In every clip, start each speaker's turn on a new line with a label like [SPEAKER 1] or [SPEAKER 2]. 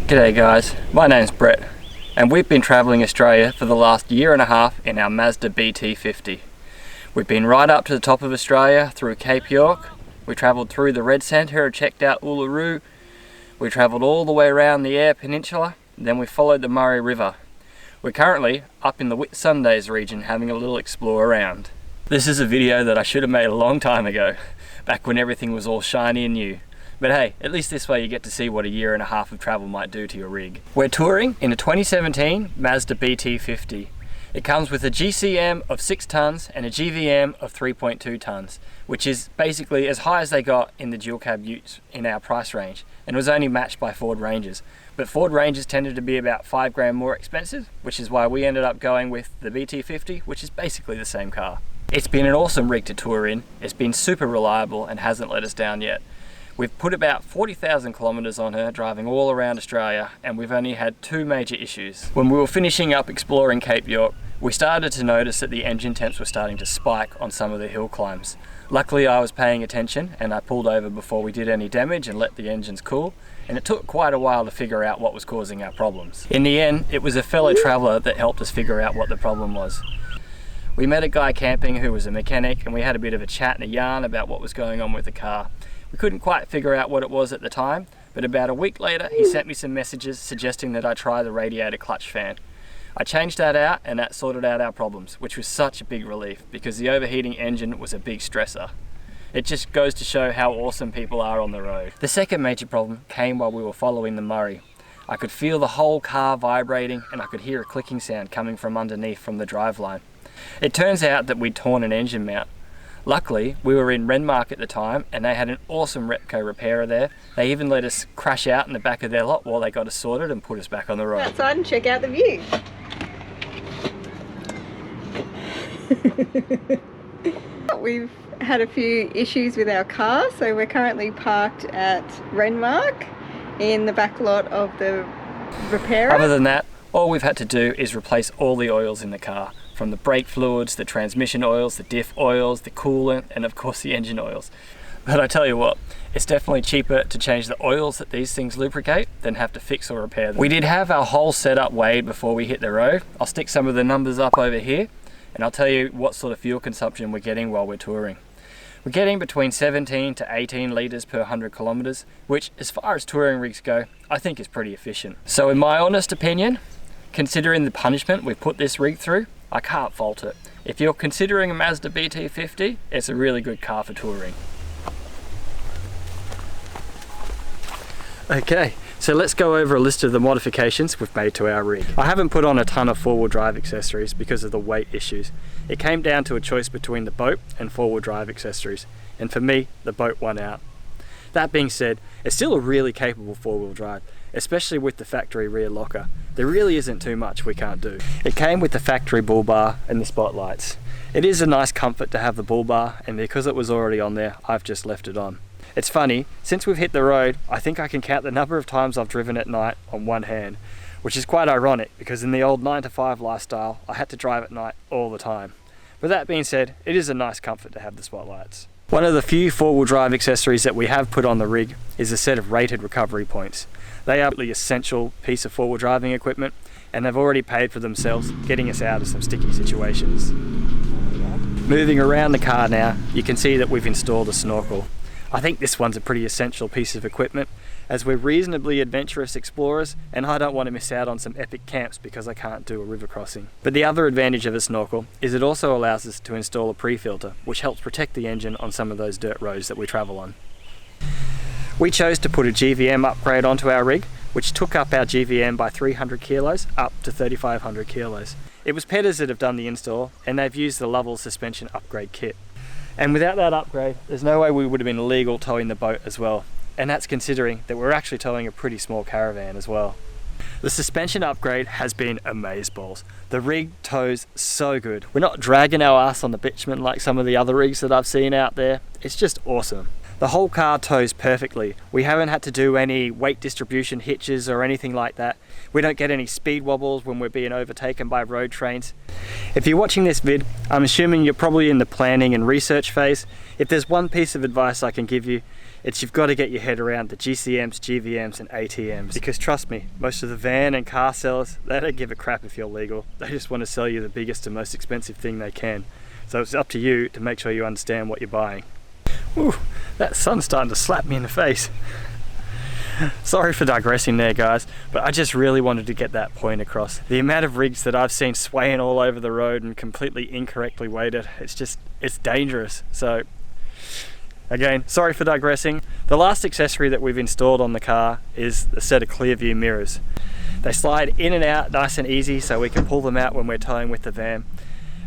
[SPEAKER 1] G'day guys, my name's Brett and we've been travelling Australia for the last year and a half in our Mazda BT50. We've been right up to the top of Australia through Cape York, we travelled through the Red Centre and checked out Uluru, we travelled all the way around the Eyre Peninsula, then we followed the Murray River. We're currently up in the Whitsundays region having a little explore around. This is a video that I should have made a long time ago, back when everything was all shiny and new. But hey, at least this way you get to see what a year and a half of travel might do to your rig. We're touring in a 2017 Mazda BT50. It comes with a GCM of 6 tonnes and a GVM of 3.2 tonnes, which is basically as high as they got in the dual cab utes in our price range, and was only matched by Ford Rangers. But Ford Rangers tended to be about $5 more expensive, which is why we ended up going with the BT50, which is basically the same car. It's been an awesome rig to tour in, it's been super reliable and hasn't let us down yet. We've put about 40,000 kilometres on her, driving all around Australia, and we've only had 2 major issues. When we were finishing up exploring Cape York, we started to notice that the engine temps were starting to spike on some of the hill climbs. Luckily I was paying attention and I pulled over before we did any damage and let the engines cool, and it took quite a while to figure out what was causing our problems. In the end, it was a fellow traveller that helped us figure out what the problem was. We met a guy camping who was a mechanic, and we had a bit of a chat and a yarn about what was going on with the car. We couldn't quite figure out what it was at the time, but about a week later he sent me some messages suggesting that I try the radiator clutch fan. I changed that out and that sorted out our problems, which was such a big relief because the overheating engine was a big stressor. It just goes to show how awesome people are on the road. The second major problem came while we were following the Murray. I could feel the whole car vibrating and I could hear a clicking sound coming from underneath from the driveline. It turns out that we'd torn an engine mount. Luckily, we were in Renmark at the time and they had an awesome Repco repairer there. They even let us crash out in the back of their lot while they got us sorted and put us back on the road.
[SPEAKER 2] Outside and check out the view. We've had a few issues with our car, so we're currently parked at Renmark in the back lot of the repairer.
[SPEAKER 1] Other than that, all we've had to do is replace all the oils in the car. From the brake fluids, the transmission oils, the diff oils, the coolant, and of course the engine oils. But I tell you what, it's definitely cheaper to change the oils that these things lubricate than have to fix or repair them. We did have our whole setup weighed before we hit the road. I'll stick some of the numbers up over here and I'll tell you what sort of fuel consumption we're getting while we're touring. We're getting between 17 to 18 litres per 100 kilometres, which as far as touring rigs go, I think is pretty efficient. So in my honest opinion, considering the punishment we've put this rig through, I can't fault it. If you're considering a Mazda BT50, it's a really good car for touring. Okay, so let's go over a list of the modifications we've made to our rig. I haven't put on a ton of four-wheel drive accessories because of the weight issues. It came down to a choice between the boat and four-wheel drive accessories, and for me, the boat won out. That being said, it's still a really capable four-wheel drive, especially with the factory rear locker. There really isn't too much we can't do. It came with the factory bull bar and the spotlights. It is a nice comfort to have the bull bar, and because it was already on there, I've just left it on. It's funny, since we've hit the road, I think I can count the number of times I've driven at night on one hand, which is quite ironic because in the old 9-to-5 lifestyle, I had to drive at night all the time. But that being said, it is a nice comfort to have the spotlights. One of the few four-wheel drive accessories that we have put on the rig is a set of rated recovery points. They are the essential piece of four-wheel driving equipment and they've already paid for themselves, getting us out of some sticky situations. Moving around the car now, you can see that we've installed a snorkel. I think this one's a pretty essential piece of equipment as we're reasonably adventurous explorers and I don't want to miss out on some epic camps because I can't do a river crossing. But the other advantage of a snorkel is it also allows us to install a pre-filter, which helps protect the engine on some of those dirt roads that we travel on. We chose to put a GVM upgrade onto our rig, which took up our GVM by 300 kilos up to 3,500 kilos. It was Petters that have done the install and they've used the Lovell suspension upgrade kit. And without that upgrade, there's no way we would have been legal towing the boat as well. And that's considering that we're actually towing a pretty small Caravan as well. The suspension upgrade has been amazeballs. The rig tows so good. We're not dragging our ass on the bitumen like some of the other rigs that I've seen out there. It's just awesome. The whole car tows perfectly. We haven't had to do any weight distribution hitches or anything like that. We don't get any speed wobbles when we're being overtaken by road trains. If you're watching this vid, I'm assuming you're probably in the planning and research phase. If there's one piece of advice I can give you, it's you've got to get your head around the GCMs, GVMs and ATMs. Because trust me, most of the van and car sellers, they don't give a crap if you're legal. They just want to sell you the biggest and most expensive thing they can. So it's up to you to make sure you understand what you're buying. Ooh, that sun's starting to slap me in the face. Sorry for digressing there, guys, but I just really wanted to get that point across. The amount of rigs that I've seen swaying all over the road and completely incorrectly weighted, it's dangerous. So again, sorry for digressing. The last accessory that we've installed on the car is a set of clear view mirrors. They slide in and out nice and easy, so we can pull them out when we're towing with the van.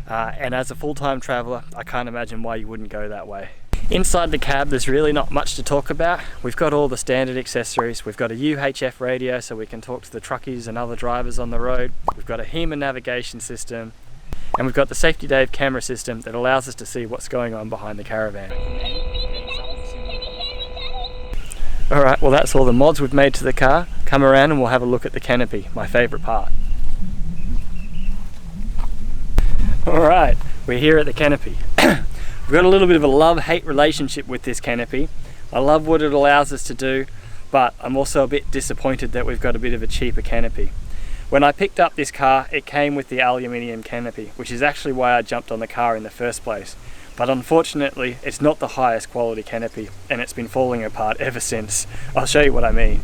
[SPEAKER 1] And as a full-time traveler, I can't imagine why you wouldn't go that way. Inside the cab, there's really not much to talk about. We've got all the standard accessories. We've got a UHF radio so we can talk to the truckies and other drivers on the road. We've got a HEMA navigation system. And we've got the Safety Dave camera system that allows us to see what's going on behind the Caravan. Alright, well that's all the mods we've made to the car. Come around and we'll have a look at the canopy, my favourite part. Alright, we're here at the canopy. We've got a little bit of a love-hate relationship with this canopy. I love what it allows us to do, but I'm also a bit disappointed that we've got a bit of a cheaper canopy. When I picked up this car, it came with the aluminium canopy, which is actually why I jumped on the car in the first place. But unfortunately, it's not the highest quality canopy, and it's been falling apart ever since. I'll show you what I mean.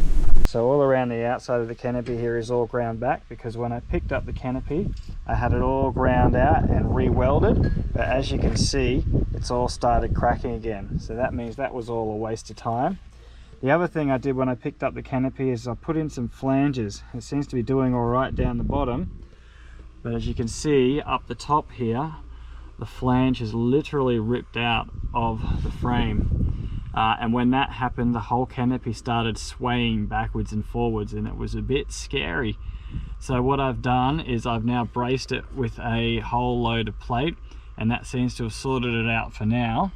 [SPEAKER 1] So all around the outside of the canopy here is all ground back, because when I picked up the canopy, I had it all ground out and re-welded, but as you can see, it's all started cracking again. So that means that was all a waste of time. The other thing I did when I picked up the canopy is I put in some flanges. It seems to be doing all right down the bottom, but as you can see up the top here, the flange is literally ripped out of the frame. And when that happened, the whole canopy started swaying backwards and forwards, and it was a bit scary. So what I've done is I've now braced it with a whole load of plate, and that seems to have sorted it out for now.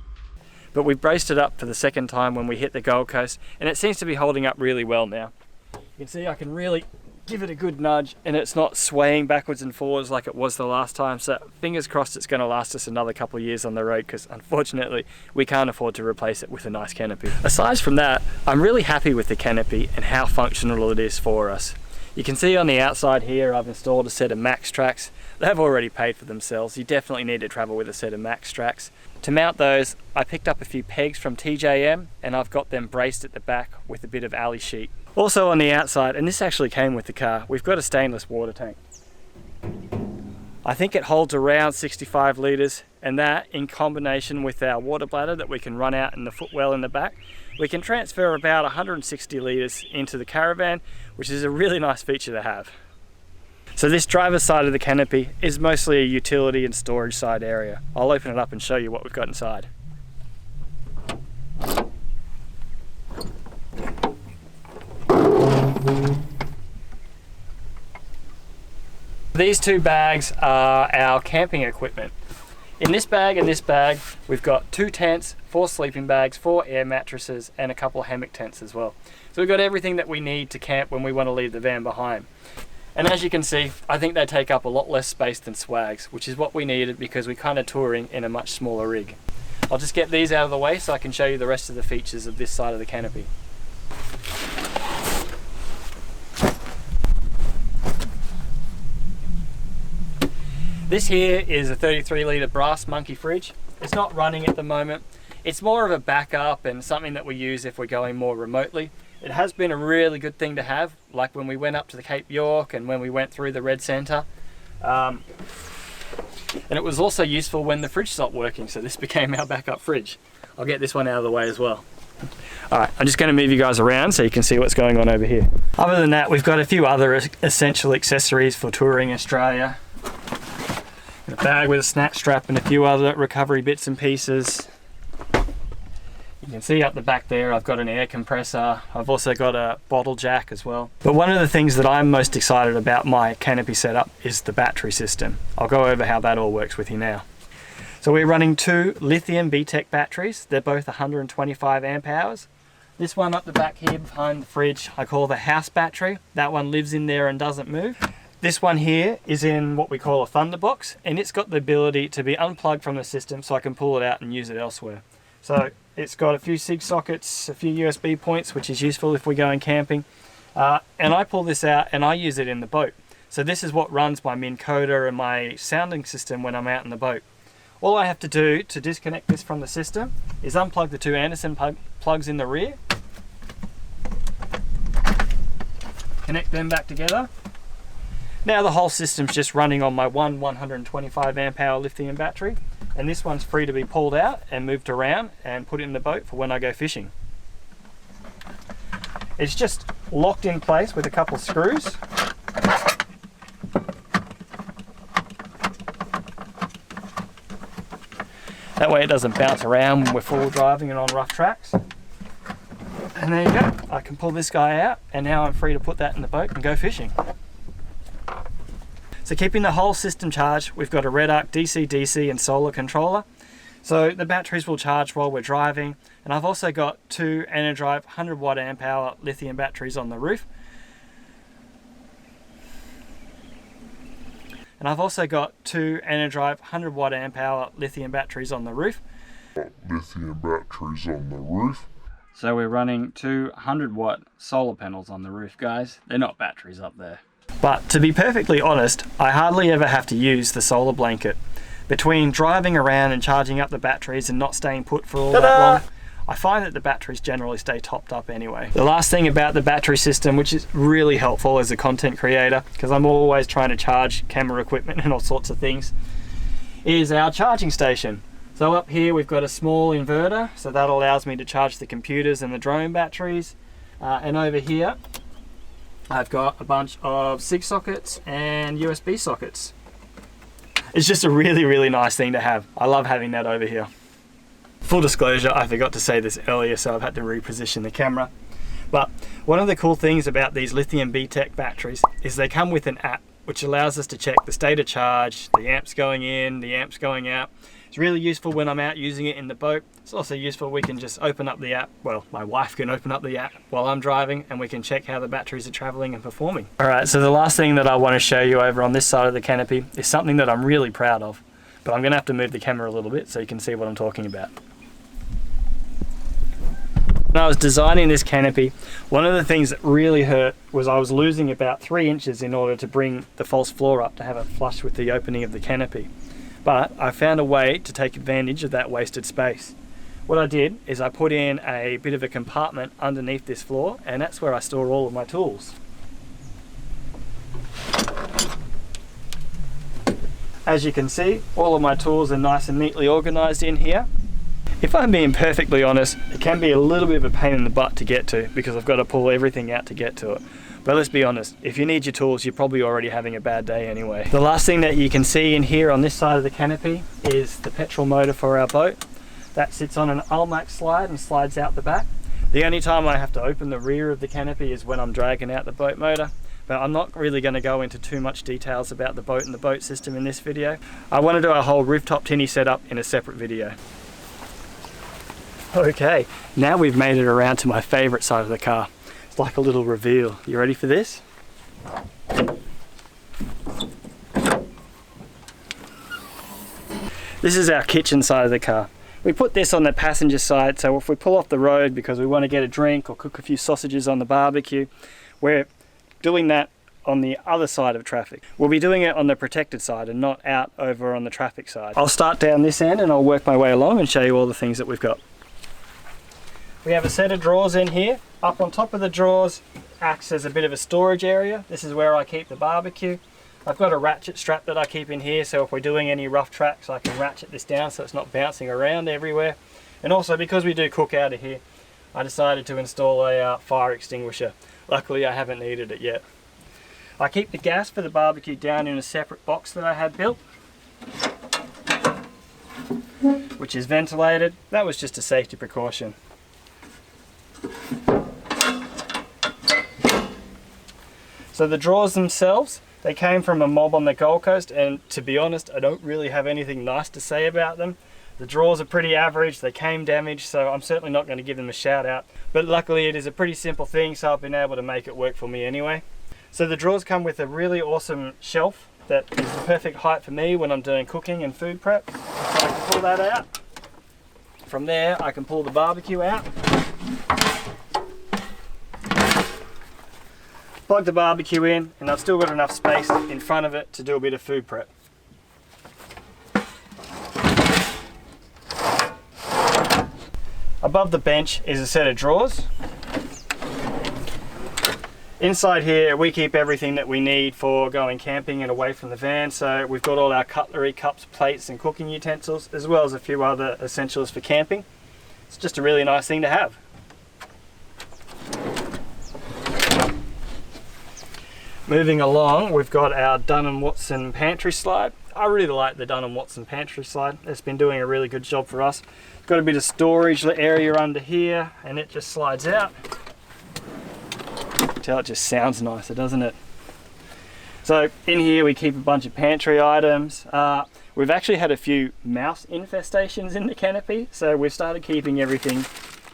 [SPEAKER 1] But we've braced it up for the second time when we hit the Gold Coast, and it seems to be holding up really well now. You can see I can really give it a good nudge, and it's not swaying backwards and forwards like it was the last time. So fingers crossed it's going to last us another couple of years on the road, because unfortunately we can't afford to replace it with a nice canopy. Aside from that, I'm really happy with the canopy and how functional it is for us. You can see on the outside here I've installed a set of max tracks. They've already paid for themselves. You definitely need to travel with a set of max tracks. To mount those, I picked up a few pegs from TJM, and I've got them braced at the back with a bit of alley sheet. Also on the outside, and this actually came with the car, we've got a stainless water tank. I think it holds around 65 litres, and that in combination with our water bladder that we can run out in the footwell in the back, we can transfer about 160 litres into the Caravan, which is a really nice feature to have. So this driver's side of the canopy is mostly a utility and storage side area. I'll open it up and show you what we've got inside. These two bags are our camping equipment. In this bag and this bag, we've got 2 tents, 4 sleeping bags, 4 air mattresses, and a couple of hammock tents as well. So we've got everything that we need to camp when we want to leave the van behind. And as you can see, I think they take up a lot less space than swags, which is what we needed because we're kind of touring in a much smaller rig. I'll just get these out of the way so I can show you the rest of the features of this side of the canopy. This here is a 33 litre brass monkey fridge. It's not running at the moment. It's more of a backup and something that we use if we're going more remotely. It has been a really good thing to have, like when we went up to the Cape York and when we went through the Red Centre. And it was also useful when the fridge stopped working, so this became our backup fridge. I'll get this one out of the way as well. Alright, I'm just going to move you guys around so you can see what's going on over here. Other than that, we've got a few other essential accessories for touring Australia. A bag with a snap strap and a few other recovery bits and pieces. You can see up the back there I've got an air compressor. I've also got a bottle jack as well. But one of the things that I'm most excited about my canopy setup is the battery system. I'll go over how that all works with you now. So we're running two lithium BTEC batteries. They're both 125 amp hours. This one up the back here behind the fridge, I call the house battery. That one lives in there and doesn't move. This one here is in what we call a Thunderbox, and it's got the ability to be unplugged from the system so I can pull it out and use it elsewhere. So it's got a few SIG sockets, a few USB points, which is useful if we're going camping. And I pull this out and I use it in the boat. So this is what runs my Minn Coda and my sounding system when I'm out in the boat. All I have to do to disconnect this from the system is unplug the two Anderson plugs in the rear, connect them back together. Now the whole system's just running on my 125 amp hour lithium battery, and this one's free to be pulled out and moved around and put in the boat for when I go fishing. It's just locked in place with a couple of screws. That way it doesn't bounce around when we're full driving and on rough tracks. And there you go, I can pull this guy out and now I'm free to put that in the boat and go fishing. So keeping the whole system charged, we've got a Red Arc DC-DC and solar controller. So the batteries will charge while we're driving, and I've also got two Enerdrive 100 watt amp hour lithium batteries on the roof. And I've also got two Enerdrive 100 watt amp hour lithium batteries on the roof. So we're running two 100 watt solar panels on the roof, guys. They're not batteries up there. But to be perfectly honest, I hardly ever have to use the solar blanket. Between driving around and charging up the batteries and not staying put for all that long, I find that the batteries generally stay topped up anyway. The last thing about the battery system, which is really helpful as a content creator, because I'm always trying to charge camera equipment and all sorts of things, is our charging station. So up here we've got a small inverter, so that allows me to charge the computers and the drone batteries. And over here, I've got a bunch of SIG sockets and USB sockets. It's just a really, really nice thing to have. I love having that over here. Full disclosure, I forgot to say this earlier, so I've had to reposition the camera. But one of the cool things about these lithium BTEC batteries is they come with an app which allows us to check the state of charge, the amps going in, the amps going out. It's really useful when I'm out using it in the boat. It's also useful, we can just open up the app. Well, my wife can open up the app while I'm driving and we can check how the batteries are traveling and performing. All right, so the last thing that I want to show you over on this side of the canopy is something that I'm really proud of, but I'm gonna have to move the camera a little bit so you can see what I'm talking about. When I was designing this canopy, one of the things that really hurt was I was losing about 3 inches in order to bring the false floor up to have it flush with the opening of the canopy. But I found a way to take advantage of that wasted space. What I did is I put in a bit of a compartment underneath this floor, and that's where I store all of my tools. As you can see, all of my tools are nice and neatly organized in here. If I'm being perfectly honest, it can be a little bit of a pain in the butt to get to because I've got to pull everything out to get to it. But let's be honest, if you need your tools, you're probably already having a bad day anyway. The last thing that you can see in here on this side of the canopy is the petrol motor for our boat. That sits on an Almac slide and slides out the back. The only time I have to open the rear of the canopy is when I'm dragging out the boat motor. But I'm not really going to go into too much details about the boat and the boat system in this video. I want to do a whole rooftop tinny setup in a separate video. Okay, now we've made it around to my favorite side of the car. It's like a little reveal. You ready for this? This is our kitchen side of the car. We put this on the passenger side, so if we pull off the road because we want to get a drink or cook a few sausages on the barbecue, we're doing that on the other side of traffic. We'll be doing it on the protected side and not out over on the traffic side. I'll start down this end and I'll work my way along and show you all the things that we've got. We have a set of drawers in here. Up on top of the drawers acts as a bit of a storage area. This is where I keep the barbecue. I've got a ratchet strap that I keep in here, so if we're doing any rough tracks I can ratchet this down so it's not bouncing around everywhere. And also because we do cook out of here, I decided to install a fire extinguisher. Luckily I haven't needed it yet. I keep the gas for the barbecue down in a separate box that I had built, which is ventilated. That was just a safety precaution. So the drawers themselves, They came from a mob on the Gold Coast, and to be honest, I don't really have anything nice to say about them. The drawers are pretty average, they came damaged, so I'm certainly not going to give them a shout out. But luckily it is a pretty simple thing, so I've been able to make it work for me anyway. So the drawers come with a really awesome shelf that is the perfect height for me when I'm doing cooking and food prep. So I can pull that out. From there I can pull the barbecue out. Plug the barbecue in, and I've still got enough space in front of it to do a bit of food prep. Above the bench is a set of drawers. Inside here we keep everything that we need for going camping and away from the van. So we've got all our cutlery, cups, plates and cooking utensils, as well as a few other essentials for camping. It's just a really nice thing to have. Moving along, we've got our Dun & Watson pantry slide. I really like the Dun & Watson pantry slide. It's been doing a really good job for us. It's got a bit of storage area under here, and it just slides out. Tell it just sounds nicer, doesn't it? So in here we keep a bunch of pantry items. We've actually had a few mouse infestations in the Canopy, so we've started keeping everything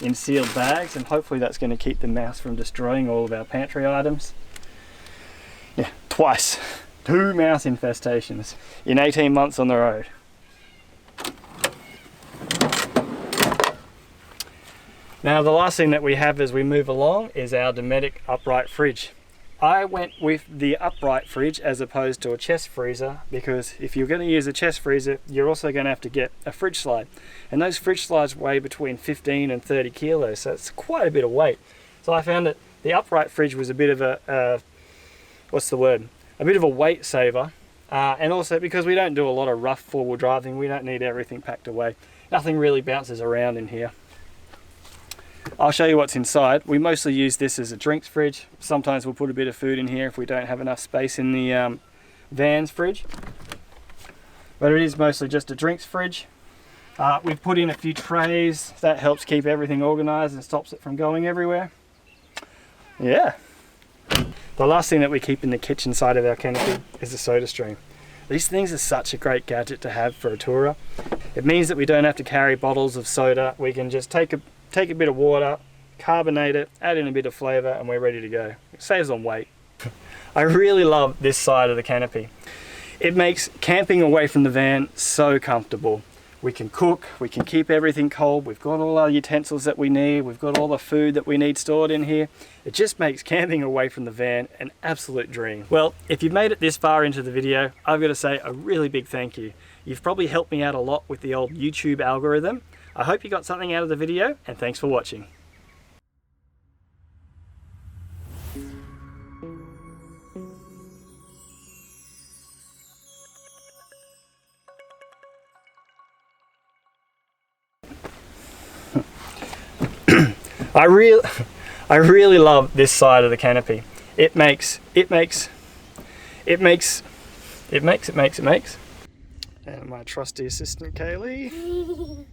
[SPEAKER 1] in sealed bags, and hopefully that's going to keep the mouse from destroying all of our pantry items. Yeah, twice. 2 mouse infestations in 18 months on the road. Now the last thing that we have as we move along is our Dometic upright fridge. I went with the upright fridge as opposed to a chest freezer, because if you're going to use a chest freezer, you're also going to have to get a fridge slide. And those fridge slides weigh between 15 and 30 kilos, so it's quite a bit of weight. So I found that the upright fridge was a bit of a a bit of a weight saver, and also because we don't do a lot of rough four-wheel driving, we don't need everything packed away. Nothing really bounces around in here. I'll show you what's inside. We mostly use this as a drinks fridge. Sometimes we'll put a bit of food in here if we don't have enough space in the van's fridge. But it is mostly just a drinks fridge. We've put in a few trays. That helps keep everything organized and stops it from going everywhere. Yeah. The last thing that we keep in the kitchen side of our Canopy is the soda stream. These things are such a great gadget to have for a tourer. It means that we don't have to carry bottles of soda. We can just take a bit of water, carbonate it, add in a bit of flavour, and we're ready to go. It saves on weight. I really love this side of the Canopy. It makes camping away from the van so comfortable. We can cook, we can keep everything cold, we've got all our utensils that we need, we've got all the food that we need stored in here. It just makes camping away from the van an absolute dream. Well, if you've made it this far into the video, I've got to say a really big thank you. You've probably helped me out a lot with the old YouTube algorithm. I hope you got something out of the video, and thanks for watching. I really love this side of the Canopy. It makes. And my trusty assistant Kaylee.